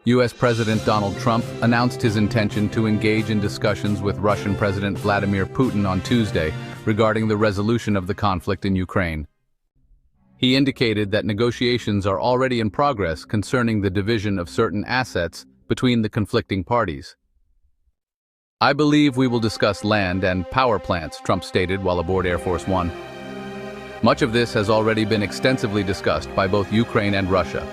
U.S. President Donald Trump announced his intention to engage in discussions with Russian President Vladimir Putin on Tuesday regarding the resolution of the conflict in Ukraine. He indicated that negotiations are already in progress concerning the division of certain assets between the conflicting parties. "I believe we will discuss land and power plants," Trump stated while aboard Air Force One. "Much of this has already been extensively discussed by both Ukraine and Russia.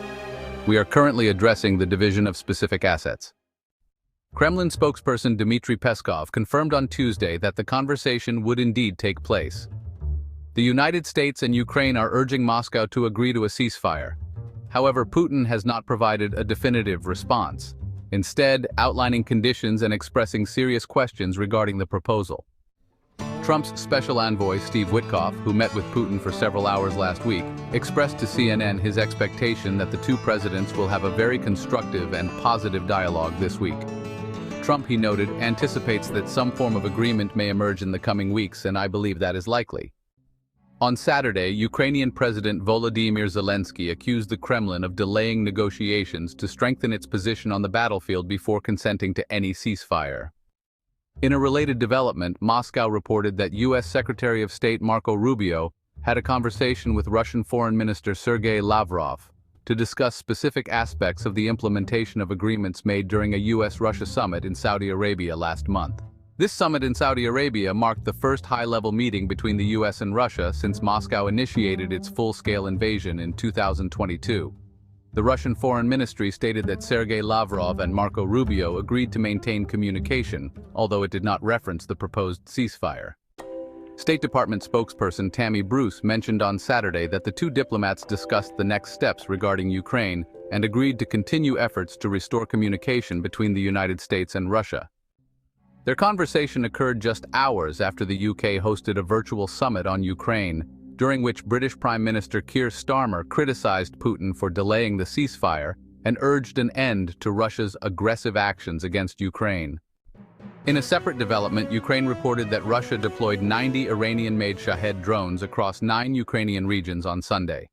We are currently addressing the division of specific assets." Kremlin spokesperson Dmitry Peskov confirmed on Tuesday that the conversation would indeed take place. The United States and Ukraine are urging Moscow to agree to a ceasefire. However, Putin has not provided a definitive response, instead outlining conditions and expressing serious questions regarding the proposal. Trump's special envoy, Steve Witkoff, who met with Putin for several hours last week, expressed to CNN his expectation that the two presidents will have a very constructive and positive dialogue this week. Trump, he noted, anticipates that some form of agreement may emerge in the coming weeks, and I believe that is likely. On Saturday, Ukrainian President Volodymyr Zelensky accused the Kremlin of delaying negotiations to strengthen its position on the battlefield before consenting to any ceasefire. In a related development, Moscow reported that U.S. Secretary of State Marco Rubio had a conversation with Russian Foreign Minister Sergei Lavrov to discuss specific aspects of the implementation of agreements made during a U.S. Russia summit in Saudi Arabia last month. This summit in Saudi Arabia marked the first high-level meeting between the U.S. and Russia since Moscow initiated its full-scale invasion in 2022. The Russian Foreign Ministry stated that Sergei Lavrov and Marco Rubio agreed to maintain communication, although it did not reference the proposed ceasefire. State Department spokesperson Tammy Bruce mentioned on Saturday that the two diplomats discussed the next steps regarding Ukraine and agreed to continue efforts to restore communication between the United States and Russia. Their conversation occurred just hours after the UK hosted a virtual summit on Ukraine, during which British Prime Minister Keir Starmer criticized Putin for delaying the ceasefire and urged an end to Russia's aggressive actions against Ukraine. In a separate development, Ukraine reported that Russia deployed 90 Iranian-made Shahed drones across 9 Ukrainian regions on Sunday.